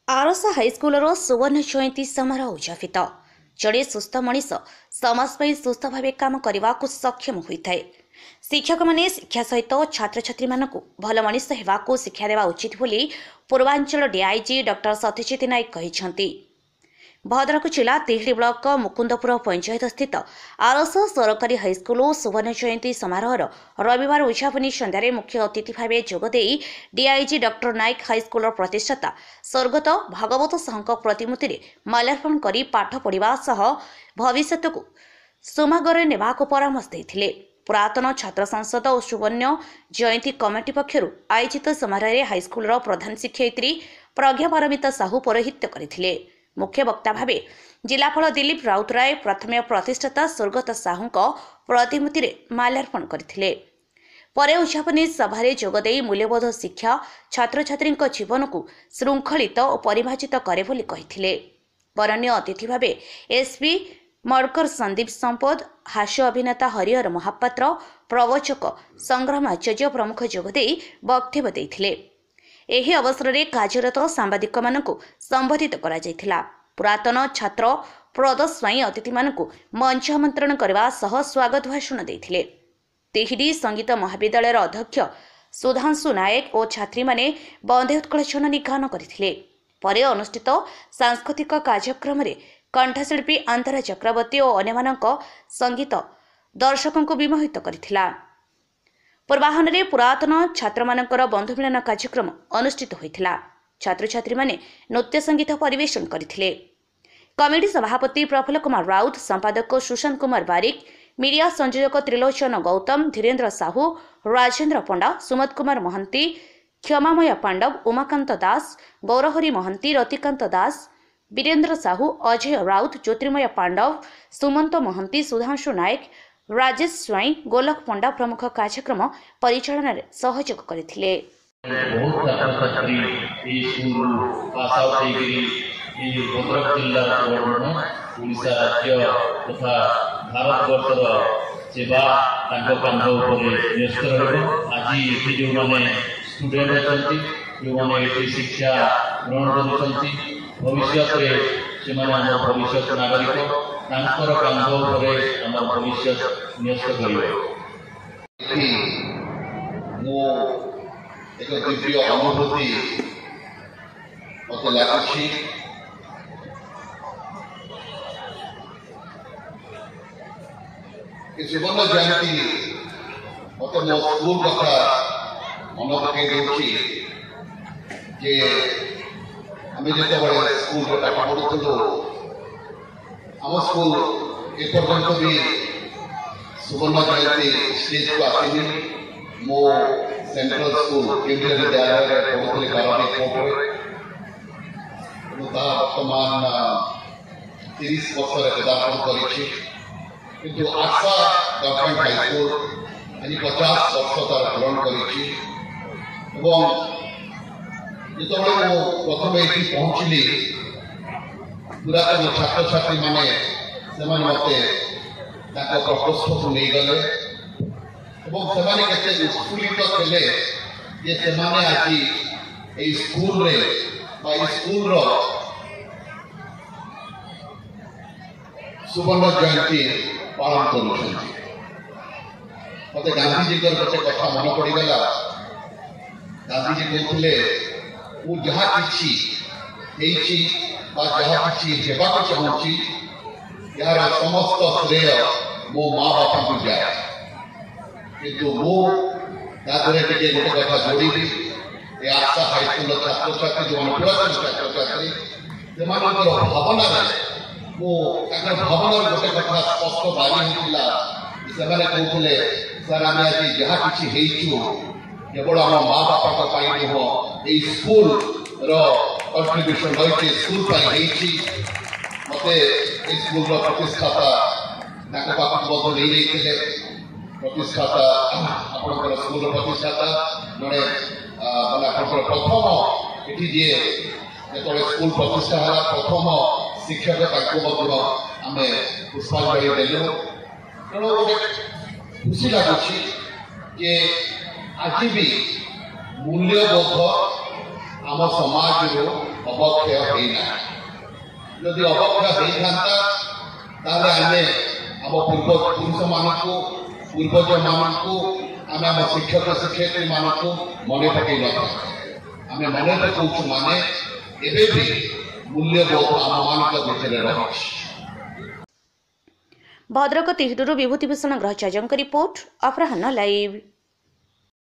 आरसा हाईस्कूल सुवर्ण जयंती समारोह उद्यापित। जड़े सुस्थ मनीष समाज सुस्थ भाव काम करने को सक्षम होता है। शिक्षक माने शिक्षा सहित छात्र छात्री मानक भल मनीष होगा शिक्षा देवा उचित बोली पूर्वांचल डीआईजी डॉक्टर सत्यजित नायक कहते। भद्रक जिला तिहिडी ब्लॉक मुकुंदपुर पंचायत स्थित आरस सरकारी हाईस्कूल सुवर्ण जयंती समारोह रविवार उद्यापनी संध्यारे मुख्य अतिथि भाव जोगदे डीआईजी डॉक्टर नायक हाईस्कूल प्रतिष्ठाता स्वर्गत भागवत साहू प्रतिमूर्ति में माल्यार्पण कर पाठ पढ़ा सह भविष्य को सुमागर नेबा परामर्श देते। पुरातन छात्र संसद और सुवर्ण जयंती कमिटी पक्षर आयोजित समारोह हाईस्कूल प्रधान शिक्षयित्री प्रज्ञा परमिता साहू पौरोहित्य करथिले। मुख्य वक्ता भावे जिलापाल दिलीप राउतराय प्रथम प्रतिष्ठाता स्वर्गत साहू प्रतिमूर्ति में माल्यार्पण करथिले। परे उद्यापनी सभारे जोगदे मूल्यबोध शिक्षा छात्र छात्री जीवन को श्रृंखलित और परिभाषित करे बोली कहिथिले। बरण्य अतिथि भावे एसपी मडकर संदीप संपद, हास्य अभिनेता हरिहर महापात्र, प्रवचक संग्राम आचार्य प्रमुख जोगदे वक्तव्य देथिले। एही अवसर में कार्यरत सांबादिक मानक संबोधित करा जायथिला। पुरातन छात्र प्रदोष स्वाई अतिथि मानक मंच आमंत्रण करने सह स्वागत भाषण देथिले। तिहिडी संगीत महाविद्यालय अध्यक्ष सुधांशु नायक और छात्री माने बंदे उत्कर्षण गान करथिले। परे अनुष्ठित सांस्कृतिक कार्यक्रम में कंठशिल्पी अंतरा चक्रवर्ती और अन्य संगीत दर्शकों को विमोहित करथिला। पूर्वाहन में पुरातन छात्र मानकर बंधु मिलन कार्यक्रम अनुष्ठित होता। छात्र छात्री माने नृत्य संगीत परिवेशन करथिले। कमिटी सभापति प्रफुल्ल कुमार राउत, संपादक सुशांत कुमार बारिक, मीडिया संयोजक त्रिलोचन गौतम, धीरेन्द्र साहू, राजेन्द्र पंडा, सुमत कुमार महंती, क्षमामय पांडव, उमाकांत दास, गौरहरी महंती, रतिकांत दास, वीरेन्द्र साहू, अजय राउत, ज्योतिर्मय पांडव, सुमंत महंती, सुधांशु नायक, राजेश स्वाई, गोलक पंडा प्रमुख कार्यक्रम परिचालन में सहयोग करथिले। बहुत छात्र छात्री ई स्कूल पास आउट होगी भद्रक जिला ओडिशा राज्य तथा भारत वर्षर सेवा कांध न्यस्त आज ये जो मैंने स्टूडेंट अच्छा जो मैंने शिक्षा ग्रहण कर भविष्य से भविष्य नागरिक तांकर कांध आम भविष्य न्यस्त कर एक दिव्य अनुभूति मत लगुच। सुवर्ण जयंती मत मो स्कूल कथा मन पकई दूसरी आम जो स्कूल पाठ पढ़ुलु आम स्कूल एपर्यंत भी सुवर्ण जयंती स्टेज को आसनी। मो सेंट्रल स्कूल केंद्रीय विद्यालय पढ़ुली कारणी कोर्टे बर्तमान 30 वर्ष पदार्पण कर आशा गवर्नमेंट हाईस्कूल आज 50 वर्ष तार पूरण कर जो प्रथम ये पहुंचली पुरातन छात्र छात्री मैंने मत प्रकोष्ठ को नहीं गले से उत्फुल्लित थे जे से आज ये स्कूल स्कूल सुवर्ण जयंती पालन कर। मत गांधीजी गोटे कथा मन पड़गला। गांधीजी कहते मु जहाँ कि जहाँ कि चाहूँगी यार समस्त श्रेय मो माँ बापा को जाए किंतु गोटे कथा जोड़ी आशा हाईस्कूल छात्र छात्री जो पुरातन छात्र छात्री से भावना भावना गोटे कथा स्पष्ट बारी होता से कहते सर आम आज जहाँ कि केवल आम माँ बापा नुह ये स्कूल कंट्रीब्यूशन रही स्कूल मत स्कूल प्रतिष्ठाता पाखक नहीं प्रतिष्ठाता आप स्कूल प्रतिष्ठाता जड़े मैंने प्रथम ये जो स्कूल प्रतिष्ठा है प्रथम शिक्षक आम पुष्पांजलि देलु। तेणु गोटे खुशी लगुच आज भी मूल्यबोध आम समाज ଅବକ୍ଷୟ ହେଇନାହିଁ। ଯଦି ଅବକ୍ଷୟ ହେଇଥାନ୍ତା ତାହେଲେ ଆମେ ଆମ ପୂର୍ବପୁରୁଷମାନଙ୍କୁ ପୂର୍ବଜମାନଙ୍କୁ ଆମେ ଆମ ଶିକ୍ଷକ ଶିକ୍ଷୟିତ୍ରୀମାନଙ୍କୁ ମନେ ପକେଇ ନଥାନ୍ତେ। ଆମେ ମନେ ପକାଉଛୁ ମାନେ ଏବେ ବି ମୂଲ୍ୟବୋଧ ଆମମାନଙ୍କ ଭିତରେ ରହିଛି। ଭଦ୍ରକ ତିହିଡିରୁ ବିଭୂତି ଭୂଷଣ ଗ୍ରହଚାର୍ଯ୍ୟଙ୍କ ରିପୋର୍ଟ ଅପରାହ୍ନ ଲାଇଭ୍।